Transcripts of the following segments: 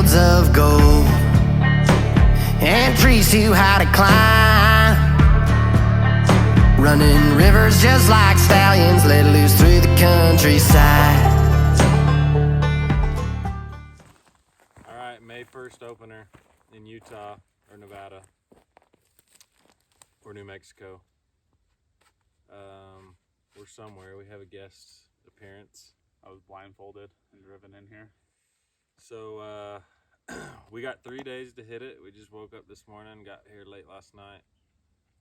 fields of gold and priests who had to climb, running rivers just like stallions let loose through the countryside. All right, May 1st opener in Utah or Nevada or New Mexico. We're somewhere. We have a guest appearance. I was blindfolded and driven in here. So we got 3 days to hit it. We just woke up this morning, got here late last night,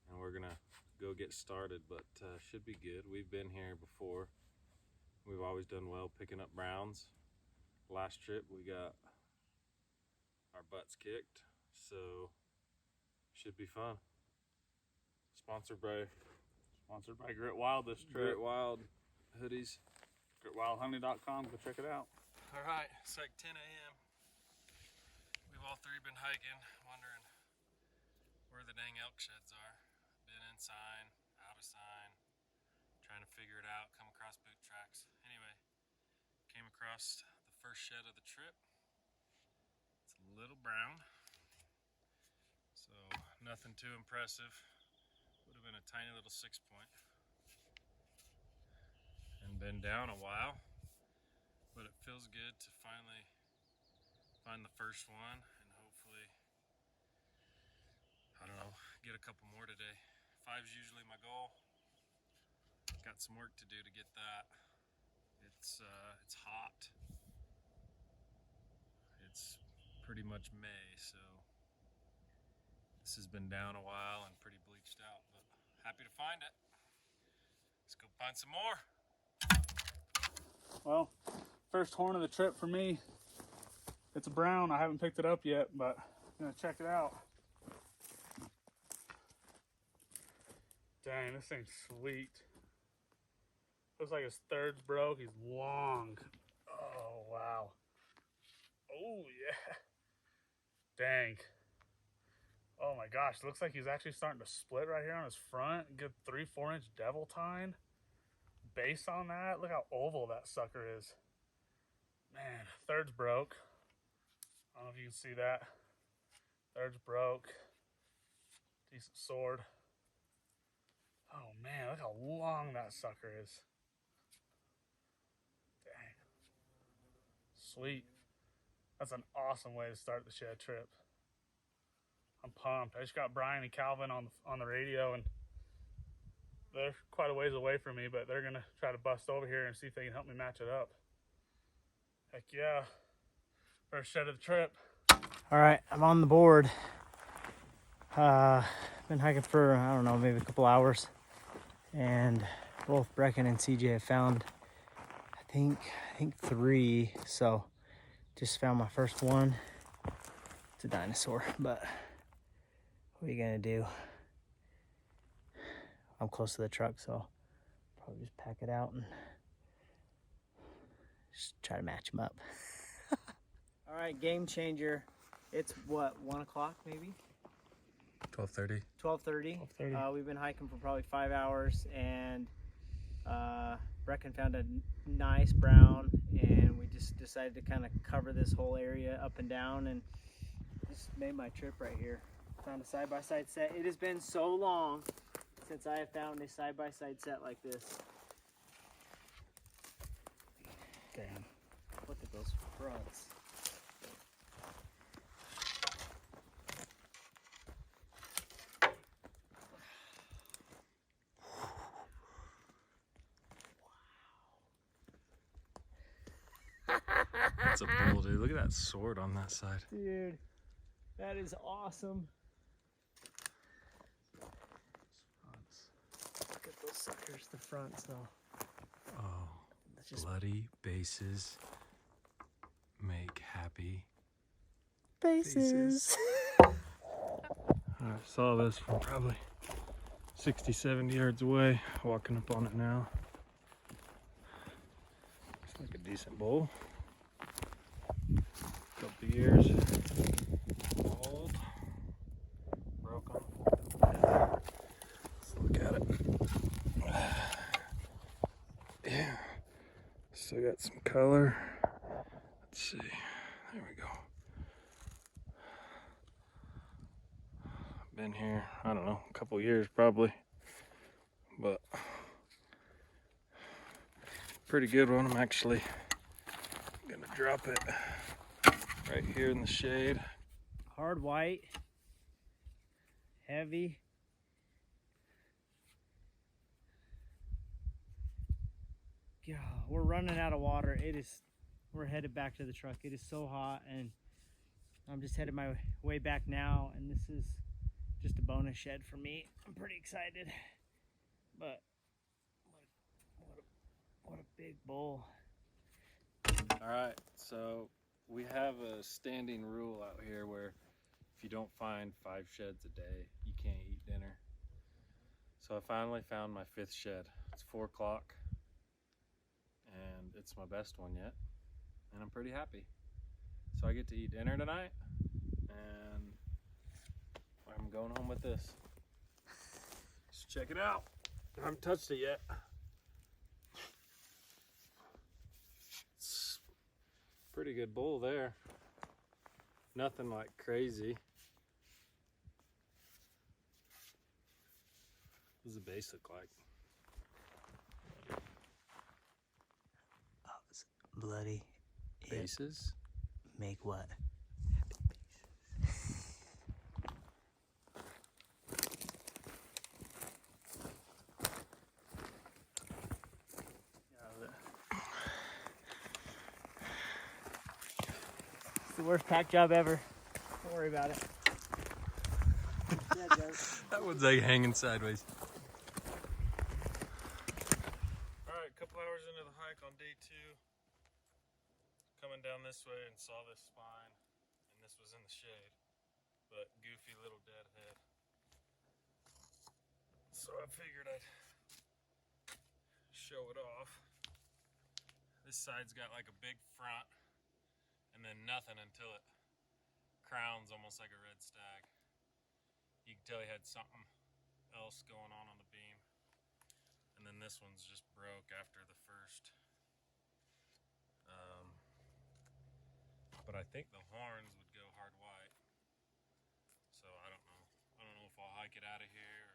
and we're gonna go get started, but should be good. We've been here before. We've always done well picking up browns. Last trip we got our butts kicked, so should be fun. Sponsored by Grit Wild this trip. Grit Wild hoodies. GritWildHoney.com, go check it out. All right, it's like 10 a.m. We've all three been hiking, wondering where the dang elk sheds are. Been in sign, out of sign, trying to figure it out, come across boot tracks. Anyway, came across the first shed of the trip. It's a little brown, so nothing too impressive. Would have been a tiny little 6-point. And been down a while, but it feels good to finally find the first one and hopefully, I don't know, get a couple more today. 5's usually my goal. Got some work to do to get that. It's hot. It's pretty much May, so this has been down a while and pretty bleached out, but happy to find it. Let's go find some more. Well, first horn of the trip for me. It's a brown. I haven't picked it up yet, but I'm gonna check it out. Dang, this thing's sweet. Looks like his third's broke. He's long. Oh, wow. Oh, yeah. Dang. Oh my gosh, looks like he's actually starting to split right here on his front. Good 3-4 inch devil tine. Base on that. Look how oval that sucker is. Man, third's broke. I don't know if you can see that. Third's broke. Decent sword. Oh man, look how long that sucker is. Dang. Sweet. That's an awesome way to start the shed trip. I'm pumped. I just got Brian and Calvin on the radio, and they're quite a ways away from me, but they're gonna try to bust over here and see if they can help me match it up. Heck yeah. First shed of the trip. All right, I'm on the board. Been hiking for, I don't know, maybe a couple hours. And both Brecken and CJ have found, I think 3. So just found my first one. It's a dinosaur, but what are you gonna do? I'm close to the truck, so probably just pack it out and just try to match them up. All right, game changer. It's what, 1 o'clock maybe? 12:30. 12:30. We've been hiking for probably 5 hours, and Brecken found a nice brown, and we just decided to kind of cover this whole area up and down, and just made my trip right here. Found a side-by-side set. It has been so long since I have found a side-by-side set like this. Damn. Look at those fronts. That's a bull, dude. Look at that sword on that side. Dude, that is awesome. Look at those suckers, the fronts though. Oh, bloody bases make happy faces. I saw this from probably 60, 70 yards away. Walking up on it now. Looks like a decent bull. Couple years old. Broken. Let's look at it. Yeah. Still got some color. Let's see. There we go. Been here, I don't know, a couple years probably, but pretty good one. I'm actually gonna drop it right here in the shade. Hard white, heavy. Yeah, we're running out of water. We're headed back to the truck. It is so hot, and I'm just headed my way back now, and this is just a bonus shed for me. I'm pretty excited, but what a big bull. All right, so we have a standing rule out here where if you don't find 5 sheds a day, you can't eat dinner. So I finally found my 5th shed. It's 4 o'clock, and it's my best one yet, and I'm pretty happy. So I get to eat dinner tonight, and I'm going home with this. Let's check it out. I haven't touched it yet. It's a pretty good bull there. Nothing like crazy. What does the base look like? Oh, it's bloody. Bases? Make what? It's the worst pack job ever. Don't worry about it. That one's like hanging sideways. Alright, a couple hours into the hike on day 2. Coming down this way and saw this spine, and this was in the shade, but goofy little deadhead. So I figured I'd show it off. This side's got like a big front, and then nothing until it crowns almost like a red stag. You can tell he had something else going on the beam. And then this one's just broke after the first. But I think the horns would go hard white. So I don't know. I don't know if I'll hike it out of here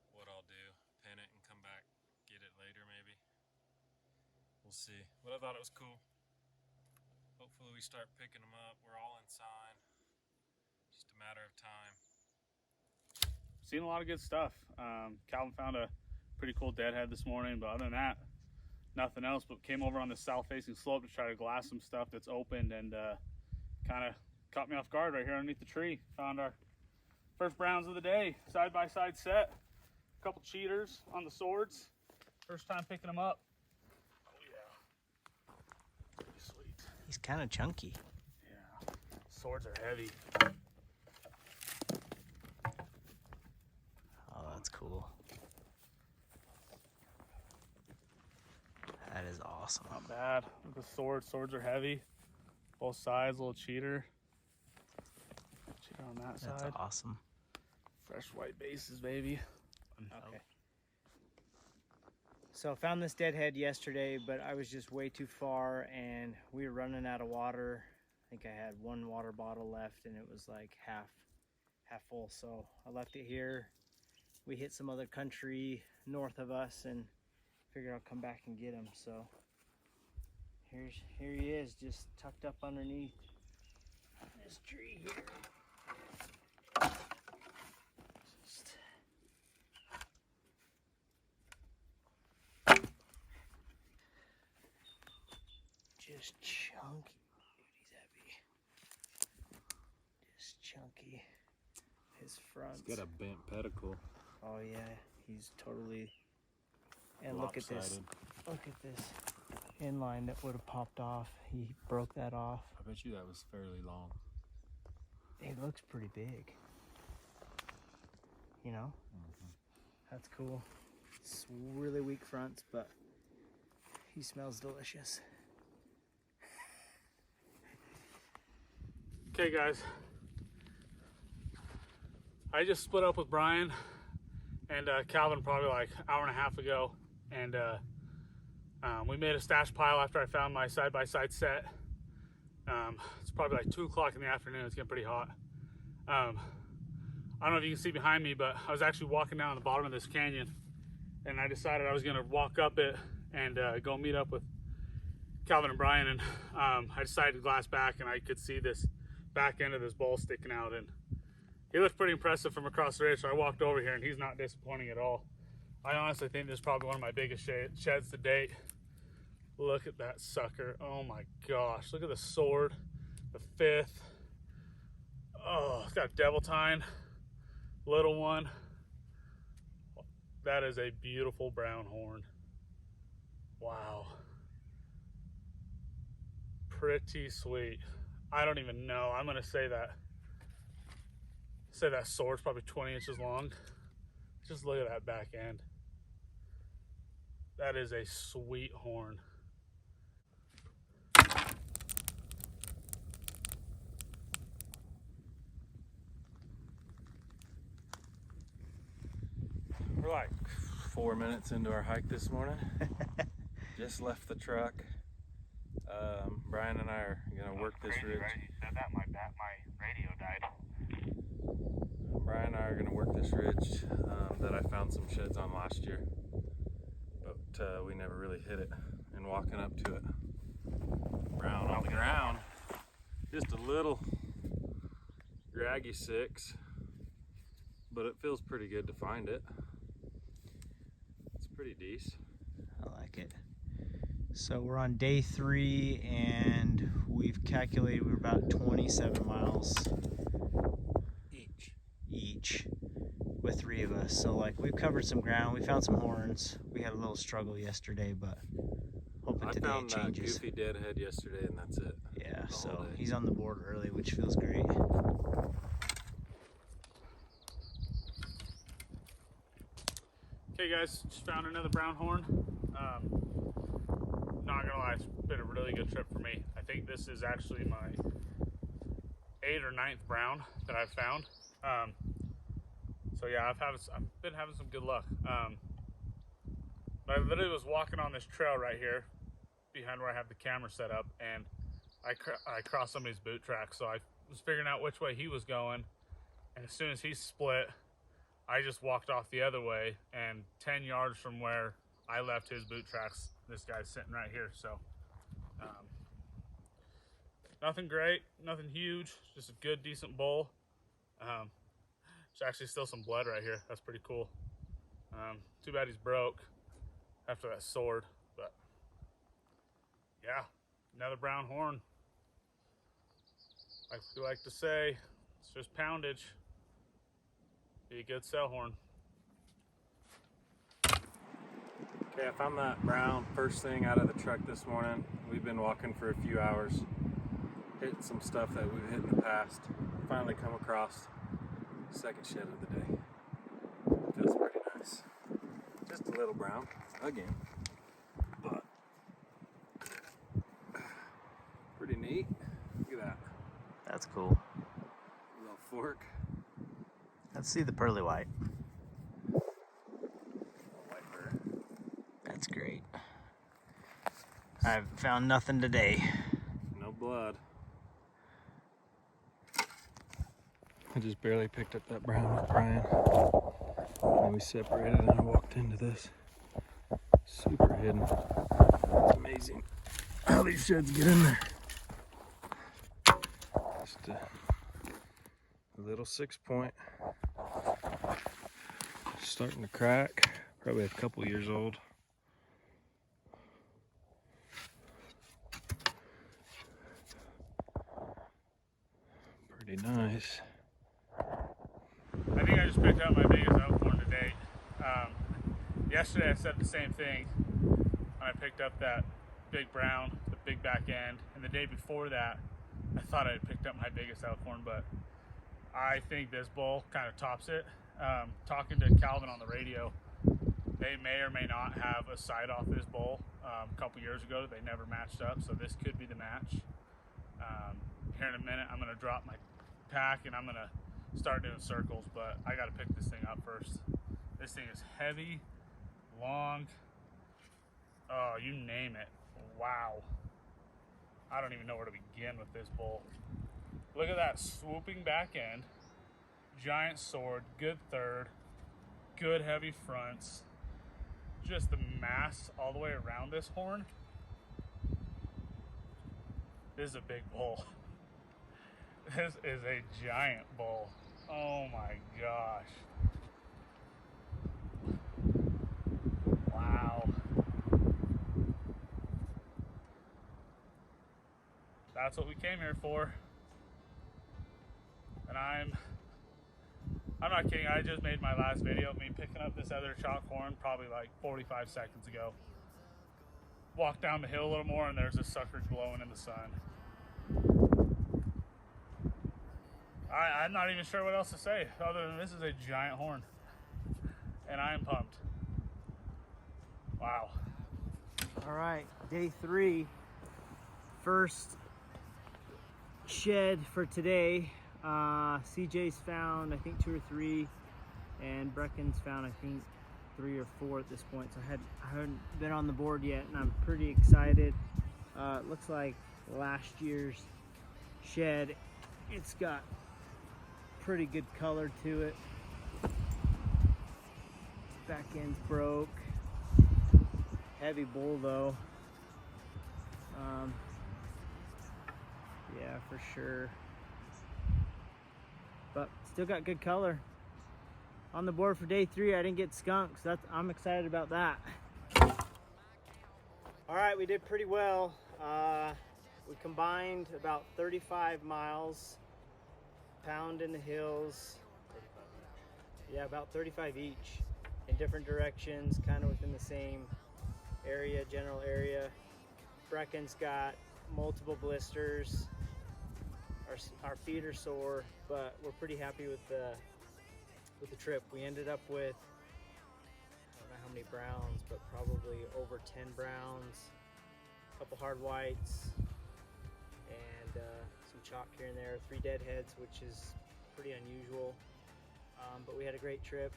or what I'll do. Pin it and come back, get it later maybe. We'll see. But I thought it was cool. Hopefully we start picking them up. We're all in sign. Just a matter of time. Seen a lot of good stuff. Calvin found a pretty cool deadhead this morning, but other than that, nothing else. But came over on the south-facing slope to try to glass some stuff that's opened, and kind of caught me off guard right here underneath the tree. Found our first browns of the day, side-by-side set. A couple cheaters on the swords. First time picking them up. Oh yeah, pretty sweet. He's kind of chunky. Yeah, swords are heavy. Oh, that's cool. That is awesome. Not bad. Look at the swords. Swords are heavy. Both sides, little cheater. Cheater on that That's side. awesome. Fresh white bases, baby. Okay. So I found this deadhead yesterday, but I was just way too far, and we were running out of water. I think I had 1 water bottle left, and it was like half full. So I left it here. We hit some other country north of us, and figured I'll come back and get him. So here he is, just tucked up underneath this tree here. Just chunky. Dude, he's heavy. Just chunky. His front. He's got a bent pedicle. Oh yeah, he's totally. And look at this. Lopsided. Look at this inline that would have popped off. He broke that off. I bet you that was fairly long. It looks pretty big. You know? That's cool. It's really weak fronts, but he smells delicious. Okay, guys. I just split up with Brian and Calvin probably like an hour and a half ago, and we made a stash pile after I found my side-by-side set. It's probably like 2 o'clock in the afternoon. It's getting pretty hot. I don't know if you can see behind me, but I was actually walking down the bottom of this canyon, and I decided I was gonna walk up it and go meet up with Calvin and Brian, and I decided to glass back, and I could see this back end of this bowl sticking out, and he looked pretty impressive from across the ridge, so I walked over here, and he's not disappointing at all. I honestly think this is probably one of my biggest sheds to date. Look at that sucker. Oh my gosh. Look at the sword, the fifth. Oh, it's got a devil tine, little one. That is a beautiful brown horn. Wow. Pretty sweet. I don't even know. I'm gonna say that sword's probably 20 inches long. Just look at that back end. That is a sweet horn. We're like 4 minutes into our hike this morning. Just left the truck. Brian and I are gonna work this ridge. Right? You said that, my radio died. Brian and I are gonna work this ridge that I found some sheds on last year, but we never really hit it. And walking up to it, brown on the ground, just a little draggy 6, but it feels pretty good to find it. It's pretty decent. I like it. So we're on day 3, and we've calculated we're about 27 miles each with 3 of us. So like we've covered some ground. We found some horns. We had a little struggle yesterday, but hoping today it changes. I found that goofy deadhead yesterday, and that's it. Yeah, so he's on the board early, which feels great. Okay guys, just found another brown horn. Not gonna lie, it's been a really good trip for me. I think this is actually my 8th or 9th brown that I've found. So yeah, I've been having some good luck. But I literally was walking on this trail right here behind where I have the camera set up, and I crossed somebody's boot track. So I was figuring out which way he was going, and as soon as he split, I just walked off the other way, and 10 yards from where I left his boot tracks, this guy's sitting right here. So nothing great, nothing huge, just a good, decent bull. There's actually still some blood right here. That's pretty cool. Too bad he's broke after that sword, but yeah, another brown horn. Like we like to say, it's just poundage. Be a good cell horn. Okay, I found that brown first thing out of the truck this morning. We've been walking for a few hours, hitting some stuff that we've hit in the past. Finally come across the second shed of the day. Feels pretty nice. Just a little brown, again, but pretty neat. Look at that. That's cool. Little fork. Let's see the pearly white. White bird. That's great. I've found nothing today. No blood. I just barely picked up that brown with Brian. And we separated and I walked into this. Super hidden. It's amazing how these sheds get in there. Just a little 6-point. Starting to crack. Probably a couple years old. Pretty nice. I think I just picked up my biggest elk horn today. Yesterday I said the same thing. I picked up that big brown, the big back end, and the day before that I thought I had picked up my biggest elk horn, but I think this bull kind of tops it. Talking to Calvin on the radio, they may or may not have a sight off this bull. A couple years ago they never matched up, so this could be the match. Here in a minute I'm going to drop my pack and I'm going to start doing circles, but I got to pick this thing up first. This thing is heavy, long, oh, you name it. Wow. I don't even know where to begin with this bull. Look at that swooping back end, giant sword, good third, good heavy fronts. Just the mass all the way around this horn. This is a big bull. This is a giant bull. Oh my gosh. Wow. That's what we came here for. And I'm not kidding, I just made my last video of me picking up this other chalk horn probably like 45 seconds ago. Walked down the hill a little more and there's this sucker glowing in the sun. I'm not even sure what else to say other than this is a giant horn. And I am pumped. Wow. All right, day 3. First shed for today. CJ's found, I think, 2 or 3, and Brecken's found, I think, 3 or 4 at this point. So I haven't been on the board yet, and I'm pretty excited. It looks like last year's shed. It's got pretty good color to it. Back end's broke. Heavy bull though. Yeah, for sure. But still got good color. On the board for day 3, I didn't get skunks. I'm excited about that. All right, we did pretty well. We combined about 35 miles, pound in the hills. Yeah, about 35 each in different directions, kind of within the same area, general area. Brecken's got multiple blisters. Our feet are sore, but we're pretty happy with the trip. We ended up with, I don't know how many browns, but probably over 10 browns, a couple hard whites, and some chalk here and there, 3 deadheads, which is pretty unusual. But we had a great trip,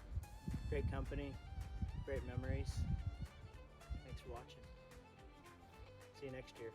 great company, great memories. Thanks for watching. See you next year.